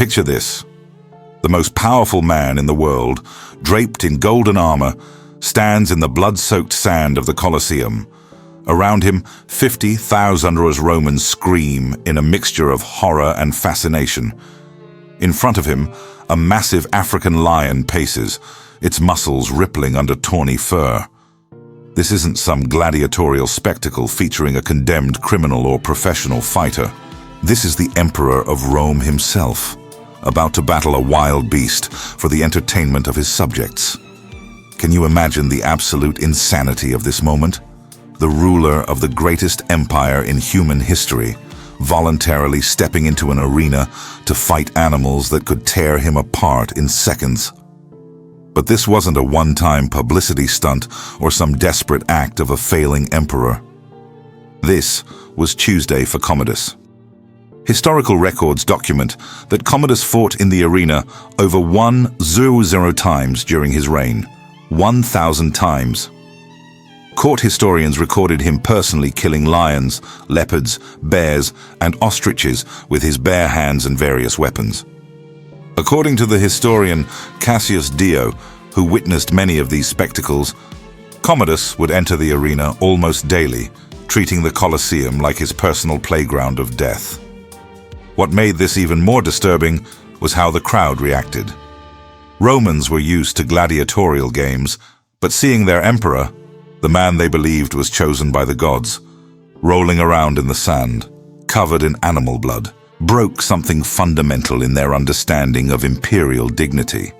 Picture this. The most powerful man in the world, draped in golden armor, stands in the blood-soaked sand of the Colosseum. Around him, 50,000 Romans scream in a mixture of horror and fascination. In front of him, a massive African lion paces, its muscles rippling under tawny fur. This isn't some gladiatorial spectacle featuring a condemned criminal or professional fighter. This is the Emperor of Rome himself, about to battle a wild beast for the entertainment of his subjects. Can you imagine the absolute insanity of this moment? The ruler of the greatest empire in human history, voluntarily stepping into an arena to fight animals that could tear him apart in seconds. But this wasn't a one-time publicity stunt or some desperate act of a failing emperor. This was Tuesday for Commodus. Historical records document that Commodus fought in the arena over 1,000 times during his reign. 1,000 times. Court historians recorded him personally killing lions, leopards, bears, and ostriches with his bare hands and various weapons. According to the historian Cassius Dio, who witnessed many of these spectacles, Commodus would enter the arena almost daily, treating the Colosseum like his personal playground of death. What made this even more disturbing was how the crowd reacted. Romans were used to gladiatorial games, but seeing their emperor, the man they believed was chosen by the gods, rolling around in the sand, covered in animal blood, broke something fundamental in their understanding of imperial dignity.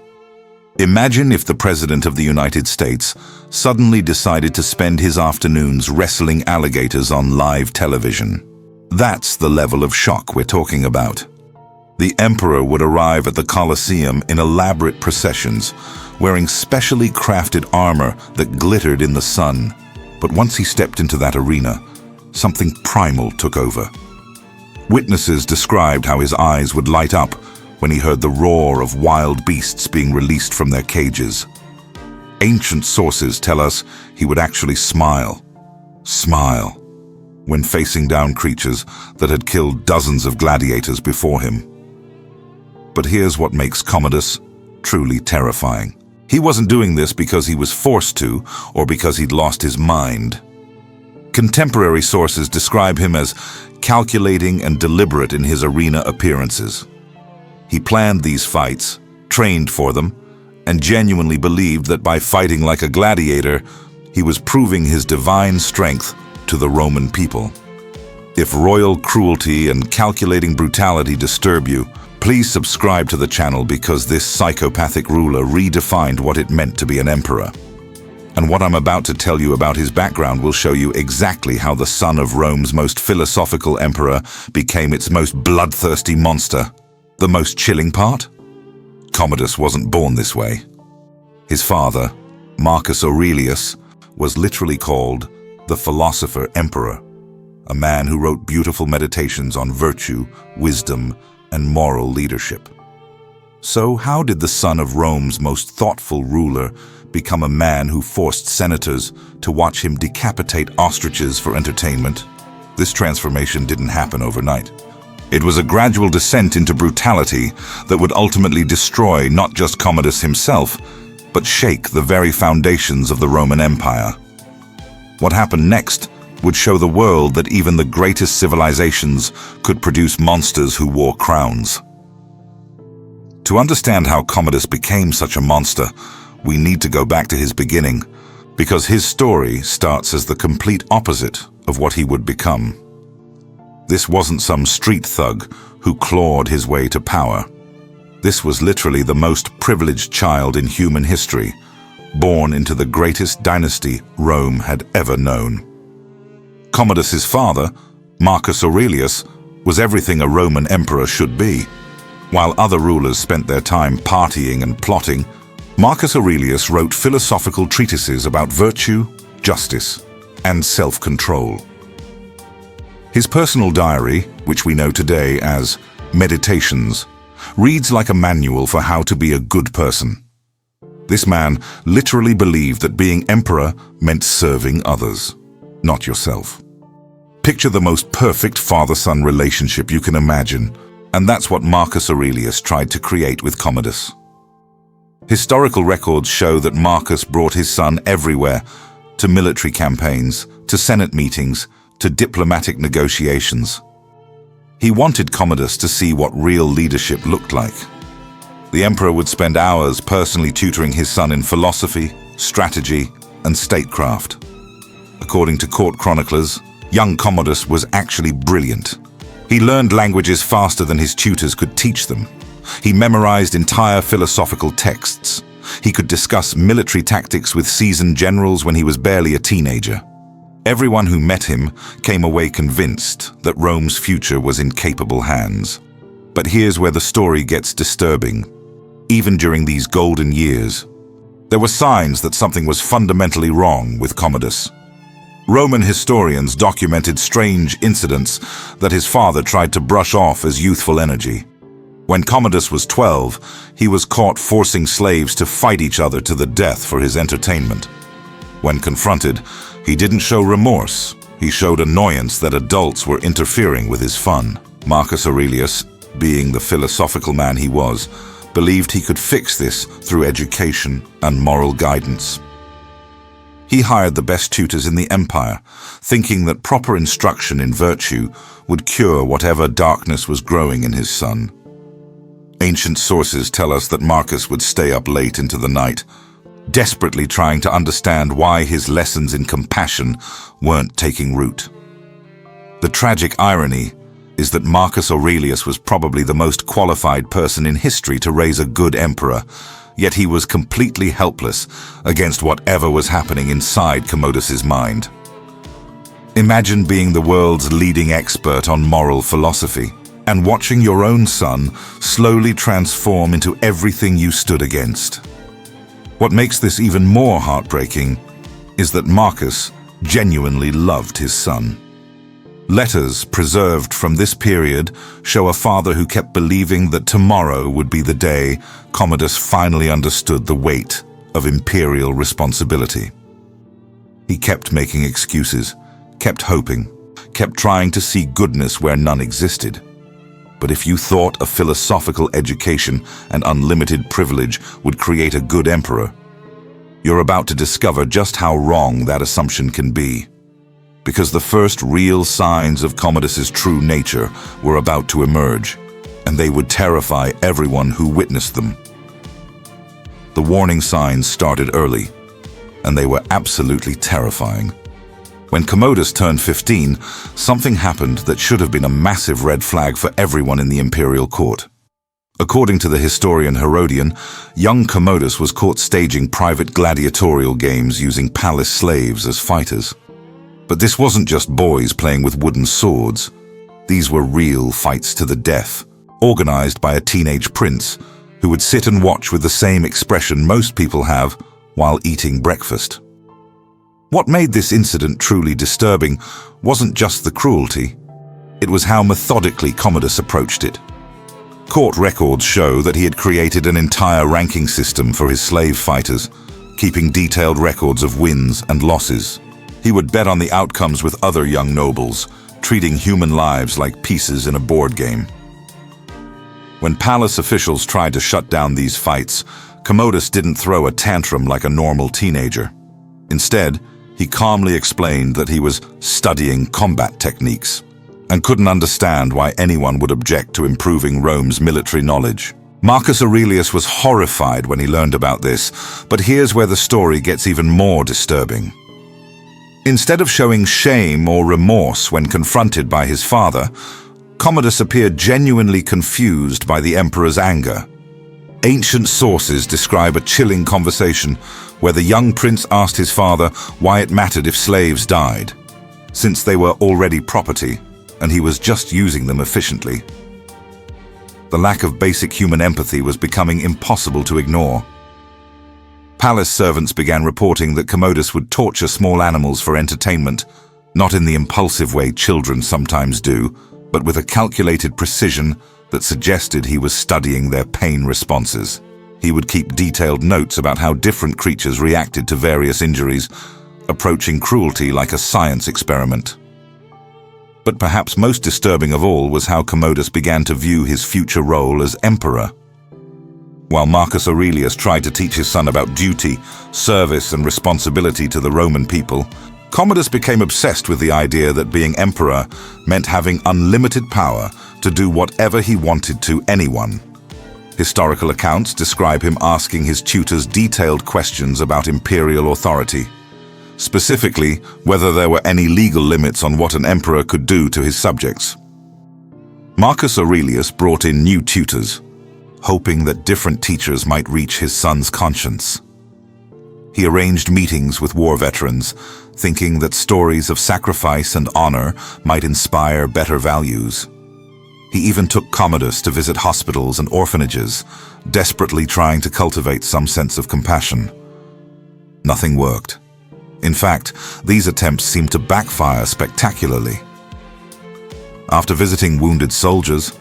Imagine if the President of the United States suddenly decided to spend his afternoons wrestling alligators on live television. That's the level of shock we're talking about. The emperor would arrive at the Colosseum in elaborate processions, wearing specially crafted armor that glittered in the sun. But once he stepped into that arena, something primal took over. Witnesses described how his eyes would light up when he heard the roar of wild beasts being released from their cages. Ancient sources tell us he would actually smile when facing down creatures that had killed dozens of gladiators before him. But here's what makes Commodus truly terrifying. He wasn't doing this because he was forced to or because he'd lost his mind. Contemporary sources describe him as calculating and deliberate in his arena appearances. He planned these fights, trained for them, and genuinely believed that by fighting like a gladiator, he was proving his divine strength to the Roman people. If royal cruelty and calculating brutality disturb you, please subscribe to the channel because this psychopathic ruler redefined what it meant to be an emperor. And what I'm about to tell you about his background will show you exactly how the son of Rome's most philosophical emperor became its most bloodthirsty monster. The most chilling part? Commodus wasn't born this way. His father, Marcus Aurelius, was literally called the philosopher emperor, a man who wrote beautiful meditations on virtue, wisdom, and moral leadership. So how did the son of Rome's most thoughtful ruler become a man who forced senators to watch him decapitate ostriches for entertainment? This transformation didn't happen overnight. It was a gradual descent into brutality that would ultimately destroy not just Commodus himself, but shake the very foundations of the Roman Empire. What happened next would show the world that even the greatest civilizations could produce monsters who wore crowns. To understand how Commodus became such a monster, we need to go back to his beginning, because his story starts as the complete opposite of what he would become. This wasn't some street thug who clawed his way to power. This was literally the most privileged child in human history, born into the greatest dynasty Rome had ever known. Commodus's father, Marcus Aurelius, was everything a Roman emperor should be. While other rulers spent their time partying and plotting, Marcus Aurelius wrote philosophical treatises about virtue, justice, and self-control. His personal diary, which we know today as Meditations, reads like a manual for how to be a good person. This man literally believed that being emperor meant serving others, not yourself. Picture the most perfect father-son relationship you can imagine. And that's what Marcus Aurelius tried to create with Commodus. Historical records show that Marcus brought his son everywhere, to military campaigns, to Senate meetings, to diplomatic negotiations. He wanted Commodus to see what real leadership looked like. The emperor would spend hours personally tutoring his son in philosophy, strategy, and statecraft. According to court chroniclers, young Commodus was actually brilliant. He learned languages faster than his tutors could teach them. He memorized entire philosophical texts. He could discuss military tactics with seasoned generals when he was barely a teenager. Everyone who met him came away convinced that Rome's future was in capable hands. But here's where the story gets disturbing. Even during these golden years, there were signs that something was fundamentally wrong with Commodus. Roman historians documented strange incidents that his father tried to brush off as youthful energy. When Commodus was 12, he was caught forcing slaves to fight each other to the death for his entertainment. When confronted, he didn't show remorse. He showed annoyance that adults were interfering with his fun. Marcus Aurelius, being the philosophical man he was, believed he could fix this through education and moral guidance. He hired the best tutors in the empire, thinking that proper instruction in virtue would cure whatever darkness was growing in his son. Ancient sources tell us that Marcus would stay up late into the night, desperately trying to understand why his lessons in compassion weren't taking root. The tragic irony is that Marcus Aurelius was probably the most qualified person in history to raise a good emperor, yet he was completely helpless against whatever was happening inside Commodus's mind. Imagine being the world's leading expert on moral philosophy and watching your own son slowly transform into everything you stood against. What makes this even more heartbreaking is that Marcus genuinely loved his son. Letters preserved from this period show a father who kept believing that tomorrow would be the day Commodus finally understood the weight of imperial responsibility. He kept making excuses, kept hoping, kept trying to see goodness where none existed. But if you thought a philosophical education and unlimited privilege would create a good emperor, you're about to discover just how wrong that assumption can be. Because the first real signs of Commodus's true nature were about to emerge, and they would terrify everyone who witnessed them. The warning signs started early, and they were absolutely terrifying. When Commodus turned 15, something happened that should have been a massive red flag for everyone in the imperial court. According to the historian Herodian, young Commodus was caught staging private gladiatorial games using palace slaves as fighters. But this wasn't just boys playing with wooden swords. These were real fights to the death, organized by a teenage prince who would sit and watch with the same expression most people have while eating breakfast. What made this incident truly disturbing wasn't just the cruelty, it was how methodically Commodus approached it. Court records show that he had created an entire ranking system for his slave fighters, keeping detailed records of wins and losses. He would bet on the outcomes with other young nobles, treating human lives like pieces in a board game. When palace officials tried to shut down these fights, Commodus didn't throw a tantrum like a normal teenager. Instead, he calmly explained that he was studying combat techniques and couldn't understand why anyone would object to improving Rome's military knowledge. Marcus Aurelius was horrified when he learned about this, but here's where the story gets even more disturbing. Instead of showing shame or remorse when confronted by his father, Commodus appeared genuinely confused by the emperor's anger. Ancient sources describe a chilling conversation where the young prince asked his father why it mattered if slaves died, since they were already property and he was just using them efficiently. The lack of basic human empathy was becoming impossible to ignore. Palace servants began reporting that Commodus would torture small animals for entertainment, not in the impulsive way children sometimes do, but with a calculated precision that suggested he was studying their pain responses. He would keep detailed notes about how different creatures reacted to various injuries, approaching cruelty like a science experiment. But perhaps most disturbing of all was how Commodus began to view his future role as emperor. While Marcus Aurelius tried to teach his son about duty, service, and responsibility to the Roman people, Commodus became obsessed with the idea that being emperor meant having unlimited power to do whatever he wanted to anyone. Historical accounts describe him asking his tutors detailed questions about imperial authority, specifically whether there were any legal limits on what an emperor could do to his subjects. Marcus Aurelius brought in new tutors, hoping that different teachers might reach his son's conscience. He arranged meetings with war veterans, thinking that stories of sacrifice and honor might inspire better values. He even took Commodus to visit hospitals and orphanages, desperately trying to cultivate some sense of compassion. Nothing worked. In fact, these attempts seemed to backfire spectacularly. After visiting wounded soldiers,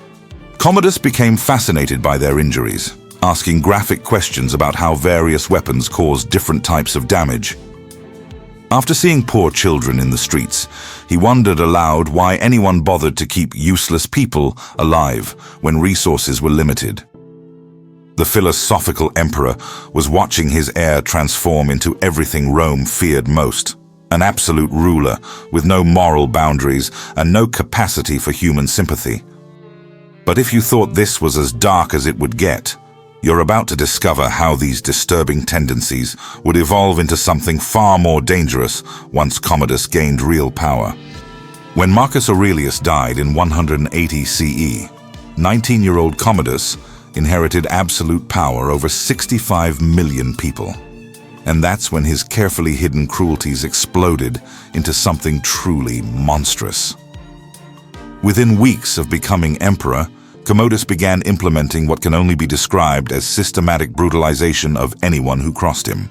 Commodus became fascinated by their injuries, asking graphic questions about how various weapons caused different types of damage. After seeing poor children in the streets, he wondered aloud why anyone bothered to keep useless people alive when resources were limited. The philosophical emperor was watching his heir transform into everything Rome feared most, an absolute ruler with no moral boundaries and no capacity for human sympathy. But if you thought this was as dark as it would get, you're about to discover how these disturbing tendencies would evolve into something far more dangerous once Commodus gained real power. When Marcus Aurelius died in 180 CE, 19-year-old Commodus inherited absolute power over 65 million people. And that's when his carefully hidden cruelties exploded into something truly monstrous. Within weeks of becoming emperor, Commodus began implementing what can only be described as systematic brutalization of anyone who crossed him.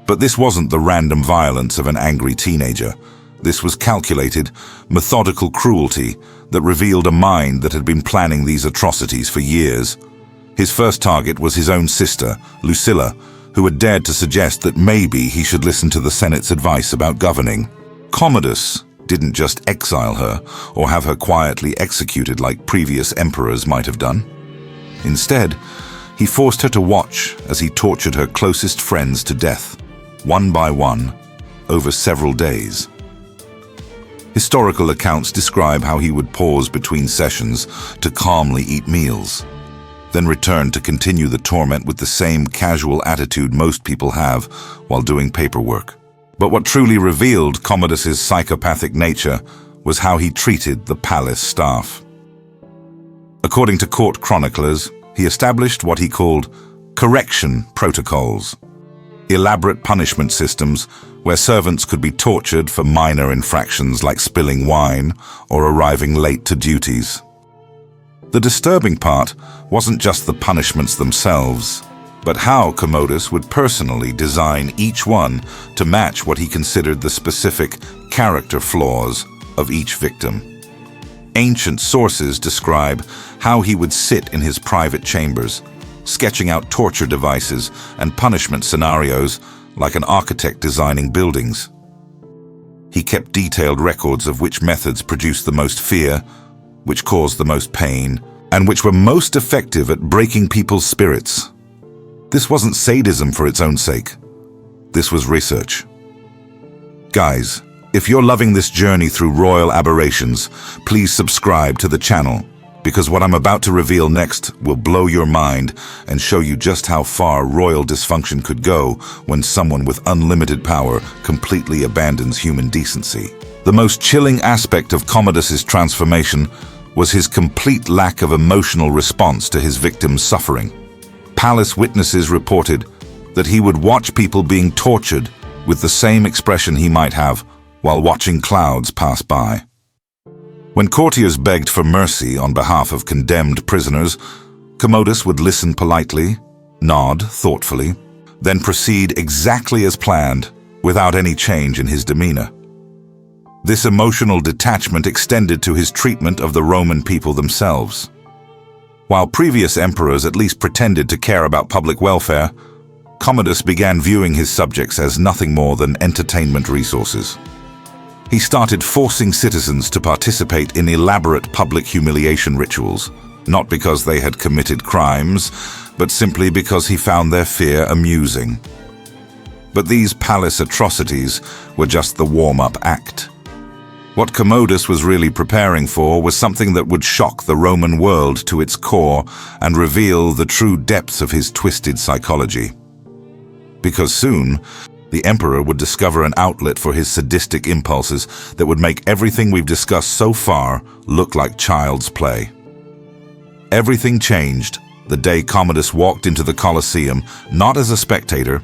But this wasn't the random violence of an angry teenager. This was calculated, methodical cruelty that revealed a mind that had been planning these atrocities for years. His first target was his own sister, Lucilla, who had dared to suggest that maybe he should listen to the Senate's advice about governing. Commodus didn't just exile her or have her quietly executed like previous emperors might have done. Instead, he forced her to watch as he tortured her closest friends to death, one by one, over several days. Historical accounts describe how he would pause between sessions to calmly eat meals, then return to continue the torment with the same casual attitude most people have while doing paperwork. But what truly revealed Commodus's psychopathic nature was how he treated the palace staff. According to court chroniclers, he established what he called correction protocols, elaborate punishment systems where servants could be tortured for minor infractions like spilling wine or arriving late to duties. The disturbing part wasn't just the punishments themselves, but how Commodus would personally design each one to match what he considered the specific character flaws of each victim. Ancient sources describe how he would sit in his private chambers, sketching out torture devices and punishment scenarios like an architect designing buildings. He kept detailed records of which methods produced the most fear, which caused the most pain, and which were most effective at breaking people's spirits. This wasn't sadism for its own sake. This was research. Guys, if you're loving this journey through royal aberrations, please subscribe to the channel, because what I'm about to reveal next will blow your mind and show you just how far royal dysfunction could go when someone with unlimited power completely abandons human decency. The most chilling aspect of Commodus's transformation was his complete lack of emotional response to his victims' suffering. Palace witnesses reported that he would watch people being tortured with the same expression he might have while watching clouds pass by. When courtiers begged for mercy on behalf of condemned prisoners, Commodus would listen politely, nod thoughtfully, then proceed exactly as planned without any change in his demeanor. This emotional detachment extended to his treatment of the Roman people themselves. While previous emperors at least pretended to care about public welfare, Commodus began viewing his subjects as nothing more than entertainment resources. He started forcing citizens to participate in elaborate public humiliation rituals, not because they had committed crimes, but simply because he found their fear amusing. But these palace atrocities were just the warm-up act. What Commodus was really preparing for was something that would shock the Roman world to its core and reveal the true depths of his twisted psychology. Because soon, the emperor would discover an outlet for his sadistic impulses that would make everything we've discussed so far look like child's play. Everything changed the day Commodus walked into the Colosseum, not as a spectator,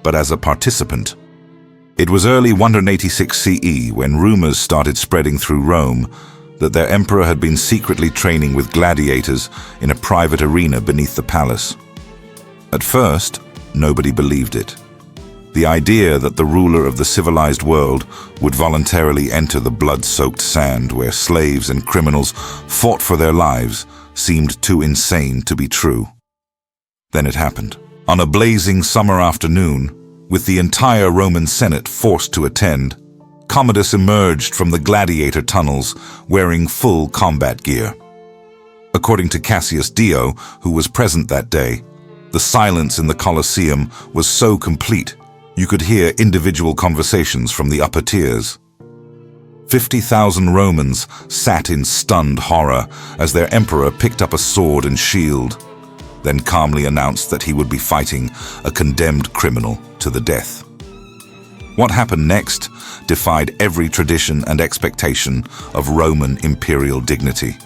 but as a participant. It was early 186 CE when rumors started spreading through Rome that their emperor had been secretly training with gladiators in a private arena beneath the palace. At first, nobody believed it. The idea that the ruler of the civilized world would voluntarily enter the blood-soaked sand where slaves and criminals fought for their lives seemed too insane to be true. Then it happened. On a blazing summer afternoon, with the entire Roman Senate forced to attend, Commodus emerged from the gladiator tunnels wearing full combat gear. According to Cassius Dio, who was present that day, the silence in the Colosseum was so complete you could hear individual conversations from the upper tiers. 50,000 Romans sat in stunned horror as their emperor picked up a sword and shield, then calmly announced that he would be fighting a condemned criminal to the death. What happened next defied every tradition and expectation of Roman imperial dignity.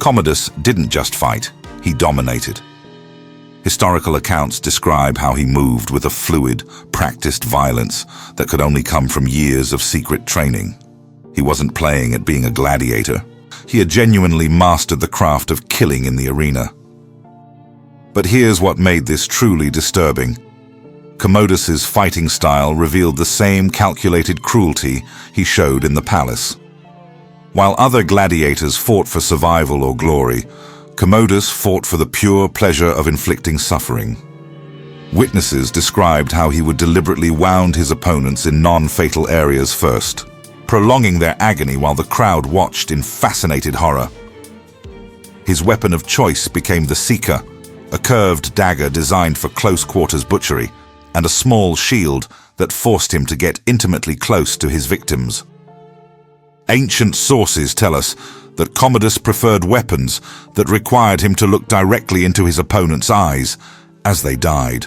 Commodus didn't just fight, he dominated. Historical accounts describe how he moved with a fluid, practiced violence that could only come from years of secret training. He wasn't playing at being a gladiator. He had genuinely mastered the craft of killing in the arena. But here's what made this truly disturbing. Commodus's fighting style revealed the same calculated cruelty he showed in the palace. While other gladiators fought for survival or glory, Commodus fought for the pure pleasure of inflicting suffering. Witnesses described how he would deliberately wound his opponents in non-fatal areas first, prolonging their agony while the crowd watched in fascinated horror. His weapon of choice became the Seeker, a curved dagger designed for close-quarters butchery, and a small shield that forced him to get intimately close to his victims. Ancient sources tell us that Commodus preferred weapons that required him to look directly into his opponent's eyes as they died.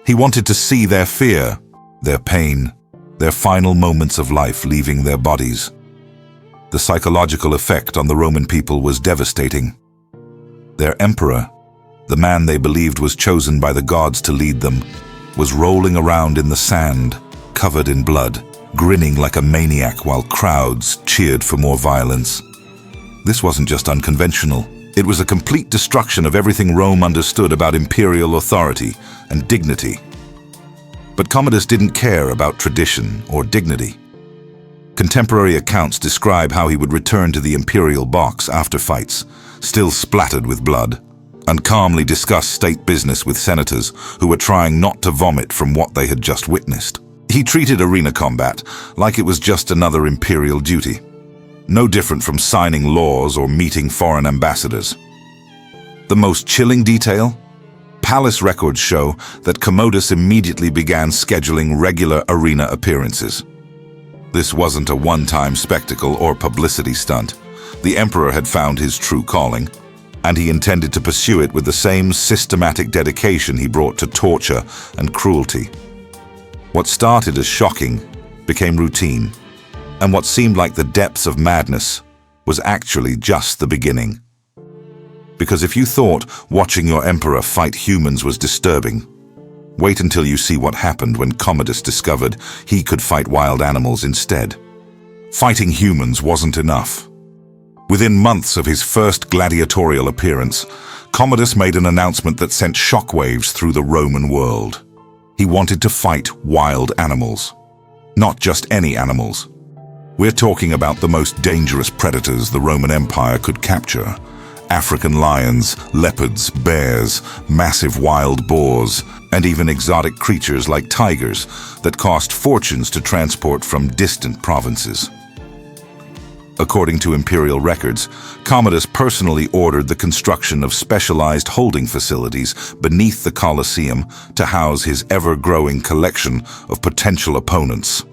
He wanted to see their fear, their pain, their final moments of life leaving their bodies. The psychological effect on the Roman people was devastating. Their emperor, the man they believed was chosen by the gods to lead them, was rolling around in the sand, covered in blood, grinning like a maniac while crowds cheered for more violence. This wasn't just unconventional. It was a complete destruction of everything Rome understood about imperial authority and dignity. But Commodus didn't care about tradition or dignity. Contemporary accounts describe how he would return to the imperial box after fights, still splattered with blood, and calmly discuss state business with senators who were trying not to vomit from what they had just witnessed. He treated arena combat like it was just another imperial duty, no different from signing laws or meeting foreign ambassadors. The most chilling detail? Palace records show that Commodus immediately began scheduling regular arena appearances. This wasn't a one-time spectacle or publicity stunt. The emperor had found his true calling, and he intended to pursue it with the same systematic dedication he brought to torture and cruelty. What started as shocking became routine, and what seemed like the depths of madness was actually just the beginning. Because if you thought watching your emperor fight humans was disturbing, wait until you see what happened when Commodus discovered he could fight wild animals instead. Fighting humans wasn't enough. Within months of his first gladiatorial appearance, Commodus made an announcement that sent shockwaves through the Roman world. He wanted to fight wild animals. Not just any animals. We're talking about the most dangerous predators the Roman Empire could capture, African lions, leopards, bears, massive wild boars, and even exotic creatures like tigers that cost fortunes to transport from distant provinces. According to imperial records, Commodus personally ordered the construction of specialized holding facilities beneath the Colosseum to house his ever-growing collection of potential opponents.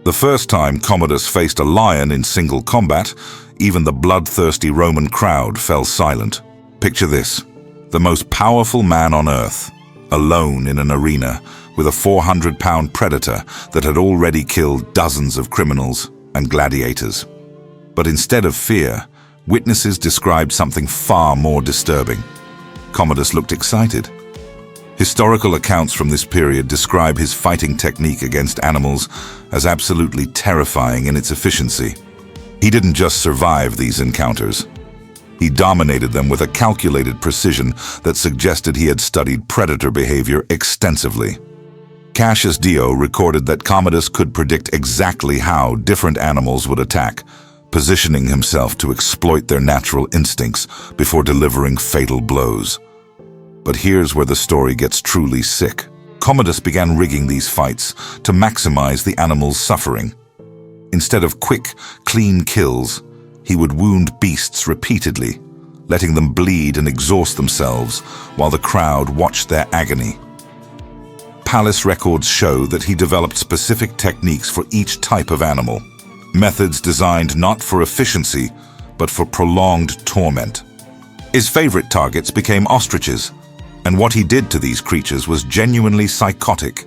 The first time Commodus faced a lion in single combat, even the bloodthirsty Roman crowd fell silent. Picture this: the most powerful man on Earth, alone in an arena with a 400-pound predator that had already killed dozens of criminals and gladiators. But instead of fear, witnesses described something far more disturbing. Commodus looked excited. Historical accounts from this period describe his fighting technique against animals as absolutely terrifying in its efficiency. He didn't just survive these encounters. He dominated them with a calculated precision that suggested he had studied predator behavior extensively. Cassius Dio recorded that Commodus could predict exactly how different animals would attack, positioning himself to exploit their natural instincts before delivering fatal blows. But here's where the story gets truly sick. Commodus began rigging these fights to maximize the animals' suffering. Instead of quick, clean kills, he would wound beasts repeatedly, letting them bleed and exhaust themselves while the crowd watched their agony. Palace records show that he developed specific techniques for each type of animal, methods designed not for efficiency, but for prolonged torment. His favorite targets became ostriches, and what he did to these creatures was genuinely psychotic.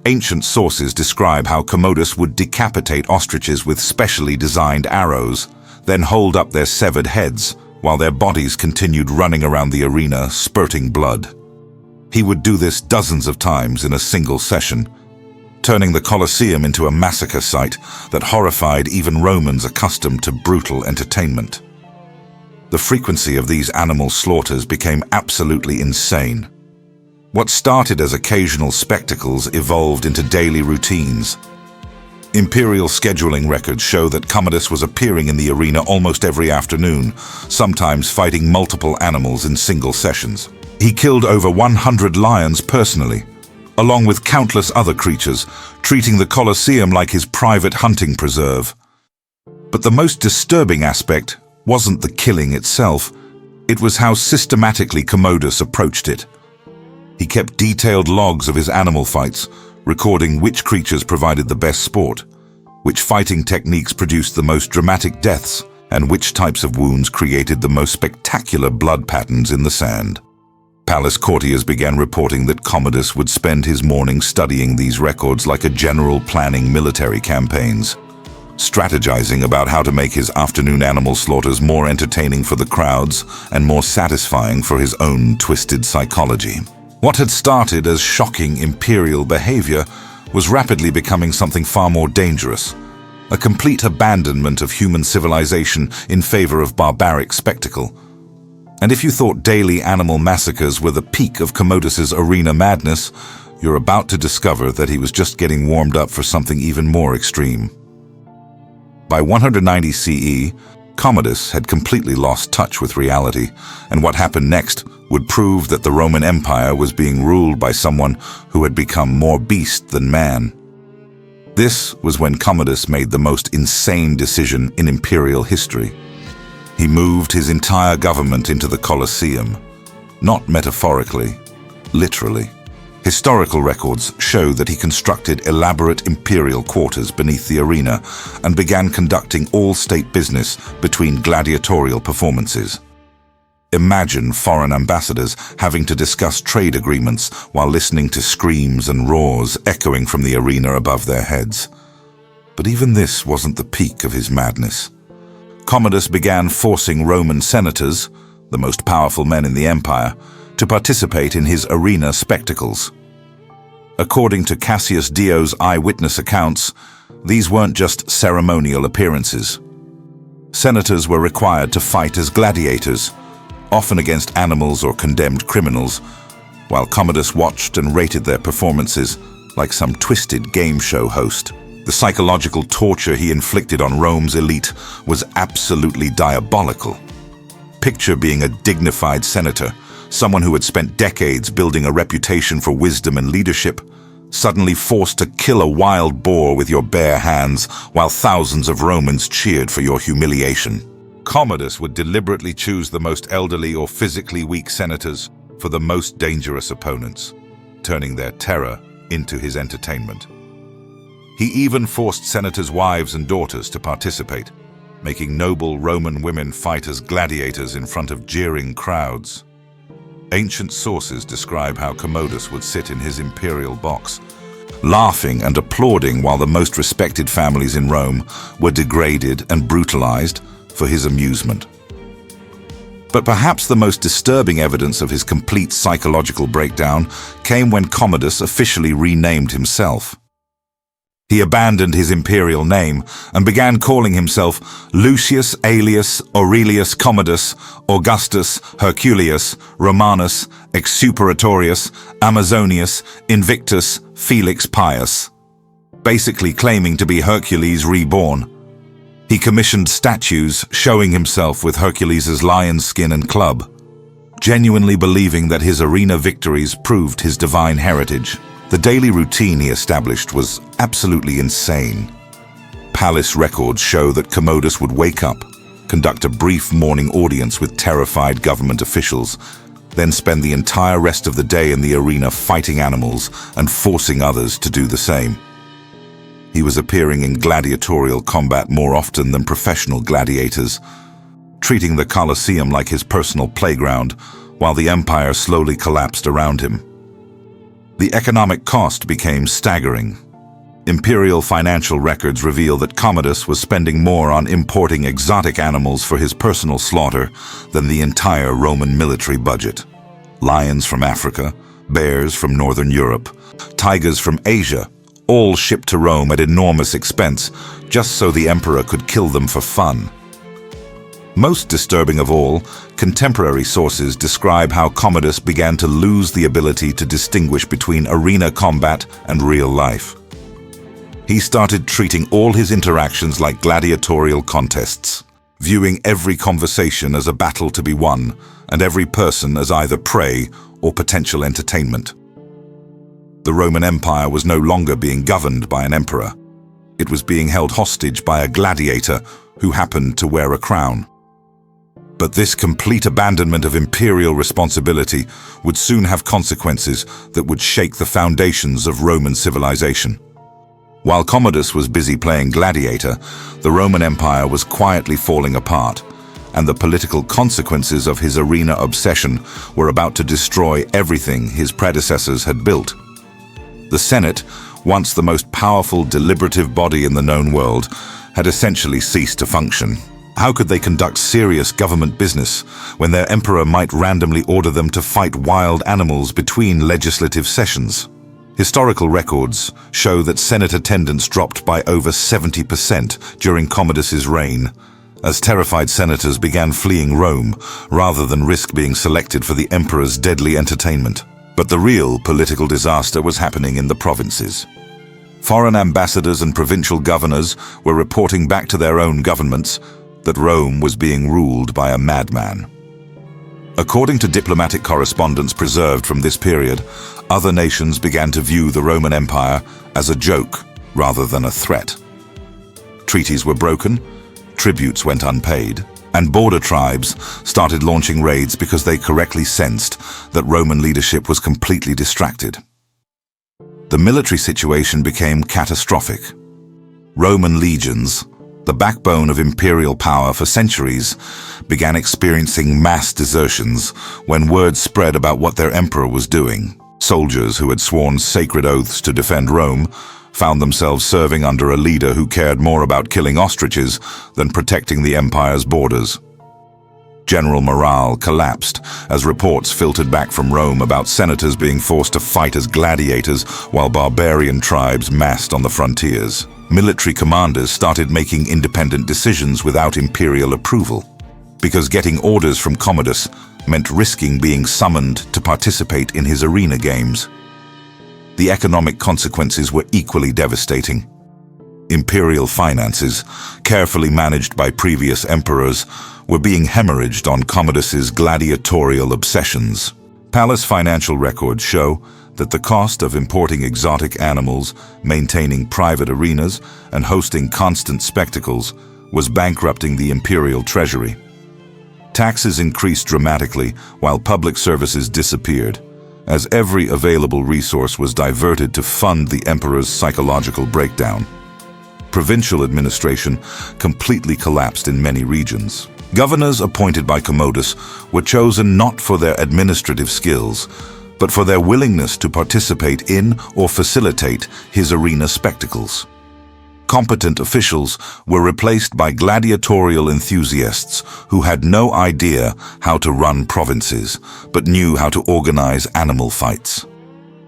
Ancient sources describe how Commodus would decapitate ostriches with specially designed arrows, then hold up their severed heads while their bodies continued running around the arena, spurting blood. He would do this dozens of times in a single session, turning the Colosseum into a massacre site that horrified even Romans accustomed to brutal entertainment. The frequency of these animal slaughters became absolutely insane. What started as occasional spectacles evolved into daily routines. Imperial scheduling records show that Commodus was appearing in the arena almost every afternoon, sometimes fighting multiple animals in single sessions. He killed over 100 lions personally, along with countless other creatures, treating the Colosseum like his private hunting preserve. But the most disturbing aspect wasn't the killing itself, it was how systematically Commodus approached it. He kept detailed logs of his animal fights, recording which creatures provided the best sport, which fighting techniques produced the most dramatic deaths, and which types of wounds created the most spectacular blood patterns in the sand. Palace courtiers began reporting that Commodus would spend his mornings studying these records like a general planning military campaigns, strategizing about how to make his afternoon animal slaughters more entertaining for the crowds and more satisfying for his own twisted psychology. What had started as shocking imperial behavior was rapidly becoming something far more dangerous, a complete abandonment of human civilization in favor of barbaric spectacle. And if you thought daily animal massacres were the peak of Commodus's arena madness, you're about to discover that he was just getting warmed up for something even more extreme. By 190 CE, Commodus had completely lost touch with reality, and what happened next would prove that the Roman Empire was being ruled by someone who had become more beast than man. This was when Commodus made the most insane decision in imperial history. He moved his entire government into the Colosseum, not metaphorically, literally. Historical records show that he constructed elaborate imperial quarters beneath the arena and began conducting all-state business between gladiatorial performances. Imagine foreign ambassadors having to discuss trade agreements while listening to screams and roars echoing from the arena above their heads. But even this wasn't the peak of his madness. Commodus began forcing Roman senators, the most powerful men in the empire, to participate in his arena spectacles. According to Cassius Dio's eyewitness accounts, these weren't just ceremonial appearances. Senators were required to fight as gladiators, often against animals or condemned criminals, while Commodus watched and rated their performances like some twisted game show host. The psychological torture he inflicted on Rome's elite was absolutely diabolical. Picture being a dignified senator, someone who had spent decades building a reputation for wisdom and leadership, suddenly forced to kill a wild boar with your bare hands while thousands of Romans cheered for your humiliation. Commodus would deliberately choose the most elderly or physically weak senators for the most dangerous opponents, turning their terror into his entertainment. He even forced senators' wives and daughters to participate, making noble Roman women fight as gladiators in front of jeering crowds. Ancient sources describe how Commodus would sit in his imperial box, laughing and applauding while the most respected families in Rome were degraded and brutalized for his amusement. But perhaps the most disturbing evidence of his complete psychological breakdown came when Commodus officially renamed himself. He abandoned his imperial name and began calling himself Lucius Aelius Aurelius Commodus Augustus Herculeus Romanus Exuperatorius Amazonius Invictus Felix Pius, basically claiming to be Hercules reborn. He commissioned statues showing himself with Hercules' lion's skin and club, genuinely believing that his arena victories proved his divine heritage. The daily routine he established was absolutely insane. Palace records show that Commodus would wake up, conduct a brief morning audience with terrified government officials, then spend the entire rest of the day in the arena fighting animals and forcing others to do the same. He was appearing in gladiatorial combat more often than professional gladiators, treating the Colosseum like his personal playground while the empire slowly collapsed around him. The economic cost became staggering. Imperial financial records reveal that Commodus was spending more on importing exotic animals for his personal slaughter than the entire Roman military budget. Lions from Africa, bears from Northern Europe, tigers from Asia, all shipped to Rome at enormous expense, just so the emperor could kill them for fun. Most disturbing of all, contemporary sources describe how Commodus began to lose the ability to distinguish between arena combat and real life. He started treating all his interactions like gladiatorial contests, viewing every conversation as a battle to be won, and every person as either prey or potential entertainment. The Roman Empire was no longer being governed by an emperor. It was being held hostage by a gladiator who happened to wear a crown. But this complete abandonment of imperial responsibility would soon have consequences that would shake the foundations of Roman civilization. While Commodus was busy playing gladiator, the Roman Empire was quietly falling apart, and the political consequences of his arena obsession were about to destroy everything his predecessors had built. The Senate, once the most powerful deliberative body in the known world, had essentially ceased to function. How could they conduct serious government business when their emperor might randomly order them to fight wild animals between legislative sessions? Historical records show that Senate attendance dropped by over 70% during Commodus's reign, as terrified senators began fleeing Rome rather than risk being selected for the emperor's deadly entertainment. But the real political disaster was happening in the provinces. Foreign ambassadors and provincial governors were reporting back to their own governments that Rome was being ruled by a madman. According to diplomatic correspondence preserved from this period, other nations began to view the Roman Empire as a joke rather than a threat. Treaties were broken, tributes went unpaid, and border tribes started launching raids because they correctly sensed that Roman leadership was completely distracted. The military situation became catastrophic. Roman legions, the backbone of imperial power for centuries, began experiencing mass desertions when word spread about what their emperor was doing. Soldiers who had sworn sacred oaths to defend Rome found themselves serving under a leader who cared more about killing ostriches than protecting the empire's borders. General morale collapsed as reports filtered back from Rome about senators being forced to fight as gladiators while barbarian tribes massed on the frontiers. Military commanders started making independent decisions without imperial approval, because getting orders from Commodus meant risking being summoned to participate in his arena games. The economic consequences were equally devastating. Imperial finances, carefully managed by previous emperors, were being hemorrhaged on Commodus's gladiatorial obsessions. Palace financial records show that the cost of importing exotic animals, maintaining private arenas, and hosting constant spectacles was bankrupting the imperial treasury. Taxes increased dramatically while public services disappeared, as every available resource was diverted to fund the emperor's psychological breakdown. Provincial administration completely collapsed in many regions. Governors appointed by Commodus were chosen not for their administrative skills, but for their willingness to participate in or facilitate his arena spectacles. Competent officials were replaced by gladiatorial enthusiasts who had no idea how to run provinces, but knew how to organize animal fights.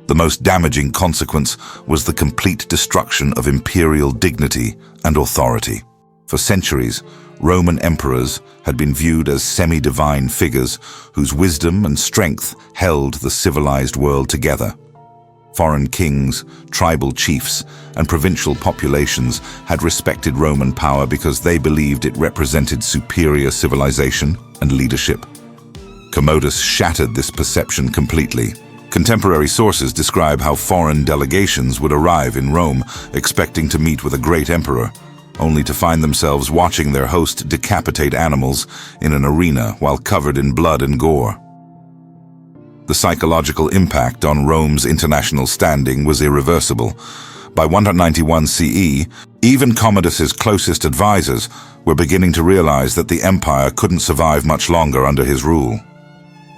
The most damaging consequence was the complete destruction of imperial dignity and authority. For centuries, Roman emperors had been viewed as semi-divine figures whose wisdom and strength held the civilized world together. Foreign kings, tribal chiefs, and provincial populations had respected Roman power because they believed it represented superior civilization and leadership. Commodus shattered this perception completely. Contemporary sources describe how foreign delegations would arrive in Rome expecting to meet with a great emperor, only to find themselves watching their host decapitate animals in an arena while covered in blood and gore. The psychological impact on Rome's international standing was irreversible. By 191 CE, even Commodus's closest advisors were beginning to realize that the empire couldn't survive much longer under his rule.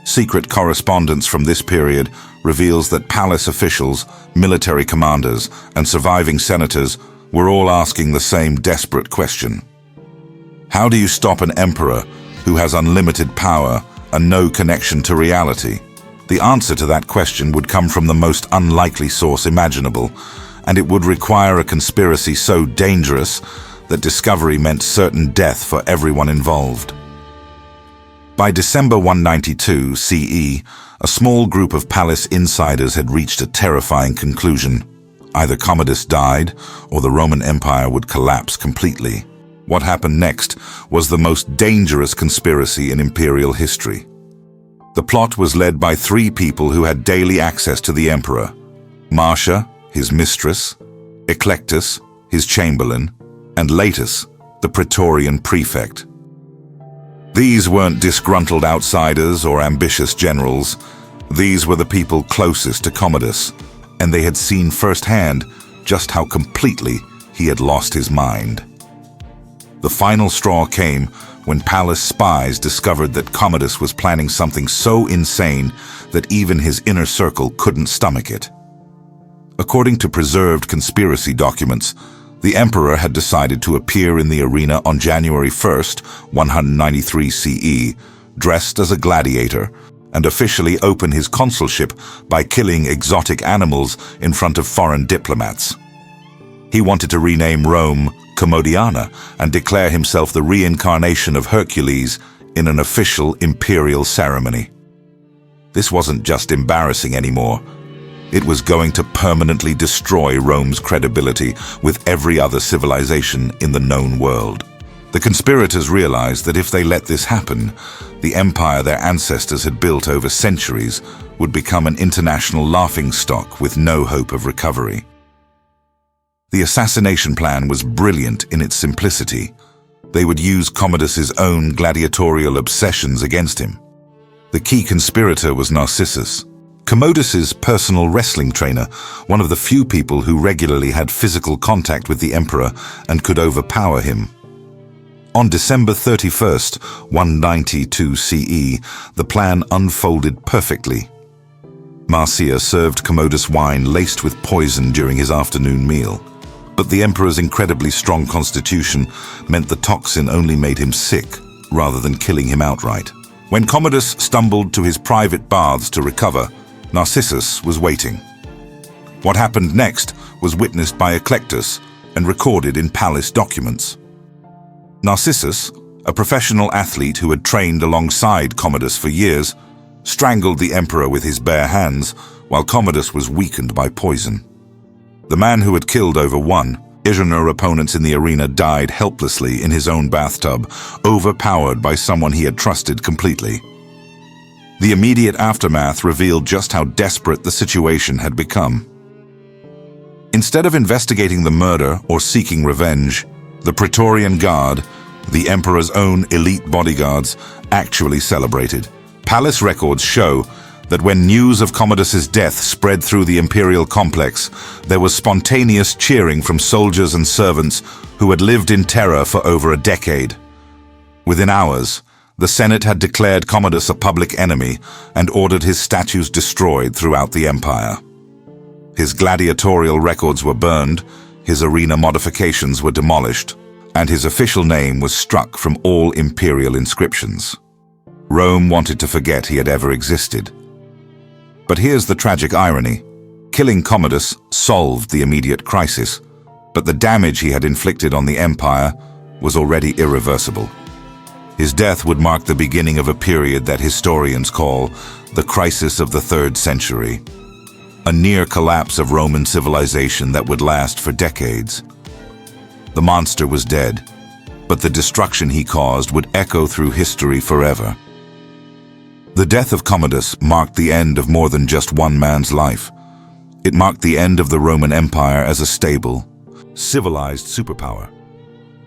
Secret correspondence from this period reveals that palace officials, military commanders, and surviving senators were all asking the same desperate question. How do you stop an emperor who has unlimited power and no connection to reality? The answer to that question would come from the most unlikely source imaginable, and it would require a conspiracy so dangerous that discovery meant certain death for everyone involved. By December 192 CE, a small group of palace insiders had reached a terrifying conclusion. Either Commodus died, or the Roman Empire would collapse completely. What happened next was the most dangerous conspiracy in imperial history. The plot was led by three people who had daily access to the emperor: Marcia, his mistress; Eclectus, his chamberlain; and Latus, the Praetorian prefect. These weren't disgruntled outsiders or ambitious generals. These were the people closest to Commodus, and they had seen firsthand just how completely he had lost his mind. The final straw came when palace spies discovered that Commodus was planning something so insane that even his inner circle couldn't stomach it. According to preserved conspiracy documents, the emperor had decided to appear in the arena on January 1st, 193 CE, dressed as a gladiator, and officially open his consulship by killing exotic animals in front of foreign diplomats. He wanted to rename Rome Commodiana and declare himself the reincarnation of Hercules in an official imperial ceremony. This wasn't just embarrassing anymore. It was going to permanently destroy Rome's credibility with every other civilization in the known world. The conspirators realized that if they let this happen, the empire their ancestors had built over centuries would become an international laughingstock with no hope of recovery. The assassination plan was brilliant in its simplicity. They would use Commodus's own gladiatorial obsessions against him. The key conspirator was Narcissus, Commodus's personal wrestling trainer, one of the few people who regularly had physical contact with the emperor and could overpower him. On December 31st, 192 CE, the plan unfolded perfectly. Marcia served Commodus wine laced with poison during his afternoon meal. But the emperor's incredibly strong constitution meant the toxin only made him sick, rather than killing him outright. When Commodus stumbled to his private baths to recover, Narcissus was waiting. What happened next was witnessed by Eclectus and recorded in palace documents. Narcissus, a professional athlete who had trained alongside Commodus for years, strangled the emperor with his bare hands while Commodus was weakened by poison. The man who had killed over one Igener opponents in the arena died helplessly in his own bathtub, overpowered by someone he had trusted completely. The immediate aftermath revealed just how desperate the situation had become. Instead of investigating the murder or seeking revenge, the Praetorian Guard, the Emperor's own elite bodyguards, actually celebrated. Palace records show that when news of Commodus's death spread through the imperial complex, there was spontaneous cheering from soldiers and servants who had lived in terror for over a decade. Within hours, the Senate had declared Commodus a public enemy and ordered his statues destroyed throughout the empire. His gladiatorial records were burned, his arena modifications were demolished, and his official name was struck from all imperial inscriptions. Rome wanted to forget he had ever existed. But here's the tragic irony. Killing Commodus solved the immediate crisis, but the damage he had inflicted on the empire was already irreversible. His death would mark the beginning of a period that historians call the crisis of the 3rd century, a near collapse of Roman civilization that would last for decades. The monster was dead, but the destruction he caused would echo through history forever. The death of Commodus marked the end of more than just one man's life. It marked the end of the Roman Empire as a stable, civilized superpower.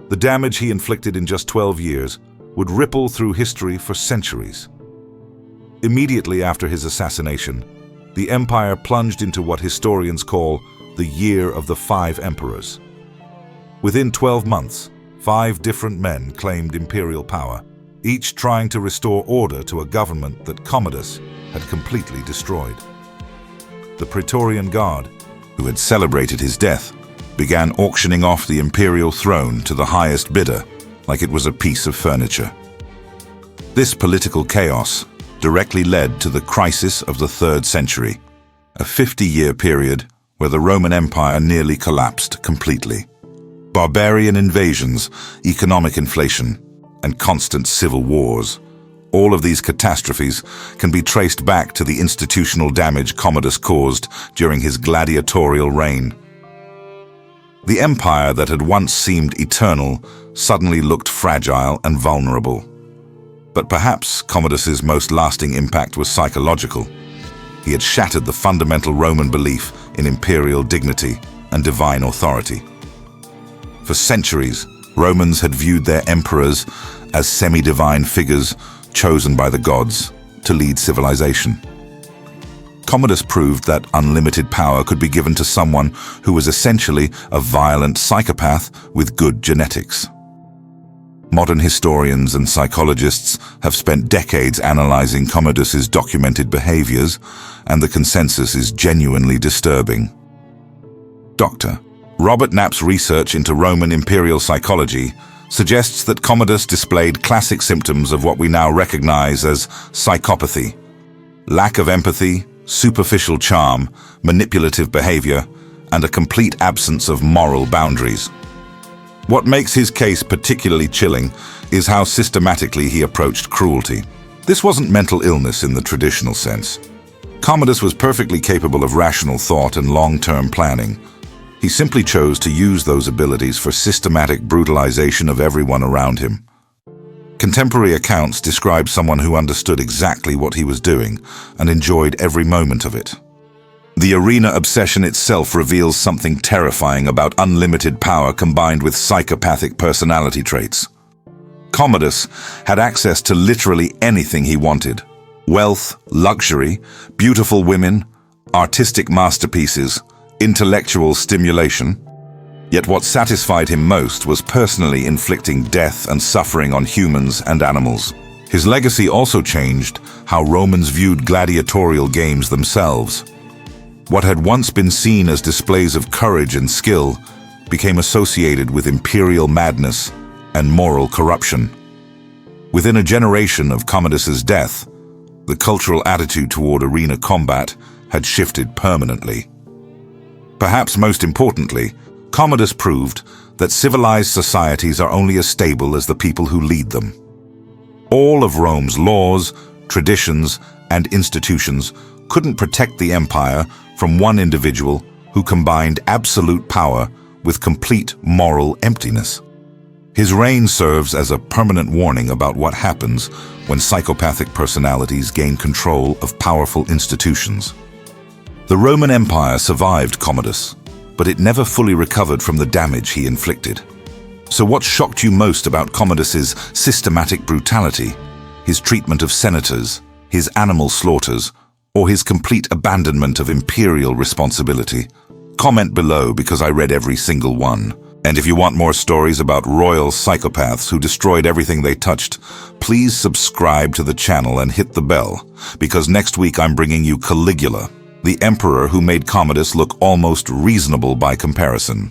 The damage he inflicted in just 12 years would ripple through history for centuries. Immediately after his assassination, the empire plunged into what historians call the Year of the 5 Emperors. Within 12 months, 5 different men claimed imperial power, each trying to restore order to a government that Commodus had completely destroyed. The Praetorian Guard, who had celebrated his death, began auctioning off the imperial throne to the highest bidder like it was a piece of furniture. This political chaos directly led to the crisis of the 3rd century, a 50-year period where the Roman Empire nearly collapsed completely. Barbarian invasions, economic inflation, and constant civil wars. All of these catastrophes can be traced back to the institutional damage Commodus caused during his gladiatorial reign. The empire that had once seemed eternal suddenly looked fragile and vulnerable. But perhaps Commodus's most lasting impact was psychological. He had shattered the fundamental Roman belief in imperial dignity and divine authority. For centuries, Romans had viewed their emperors as semi-divine figures chosen by the gods to lead civilization. Commodus proved that unlimited power could be given to someone who was essentially a violent psychopath with good genetics. Modern historians and psychologists have spent decades analyzing Commodus's documented behaviors, and the consensus is genuinely disturbing. Dr. Robert Knapp's research into Roman imperial psychology suggests that Commodus displayed classic symptoms of what we now recognize as psychopathy: lack of empathy, superficial charm, manipulative behavior, and a complete absence of moral boundaries. What makes his case particularly chilling is how systematically he approached cruelty. This wasn't mental illness in the traditional sense. Commodus was perfectly capable of rational thought and long-term planning. He simply chose to use those abilities for systematic brutalization of everyone around him. Contemporary accounts describe someone who understood exactly what he was doing and enjoyed every moment of it. The arena obsession itself reveals something terrifying about unlimited power combined with psychopathic personality traits. Commodus had access to literally anything he wanted: wealth, luxury, beautiful women, artistic masterpieces, intellectual stimulation. Yet what satisfied him most was personally inflicting death and suffering on humans and animals. His legacy also changed how Romans viewed gladiatorial games themselves. What had once been seen as displays of courage and skill became associated with imperial madness and moral corruption. Within a generation of Commodus's death, the cultural attitude toward arena combat had shifted permanently. Perhaps most importantly, Commodus proved that civilized societies are only as stable as the people who lead them. All of Rome's laws, traditions, and institutions couldn't protect the empire from one individual who combined absolute power with complete moral emptiness. His reign serves as a permanent warning about what happens when psychopathic personalities gain control of powerful institutions. The Roman Empire survived Commodus, but it never fully recovered from the damage he inflicted. So what shocked you most about Commodus's systematic brutality, his treatment of senators, his animal slaughters, or his complete abandonment of imperial responsibility? Comment below because I read every single one. And if you want more stories about royal psychopaths who destroyed everything they touched, please subscribe to the channel and hit the bell, because next week I'm bringing you Caligula, the emperor who made Commodus look almost reasonable by comparison.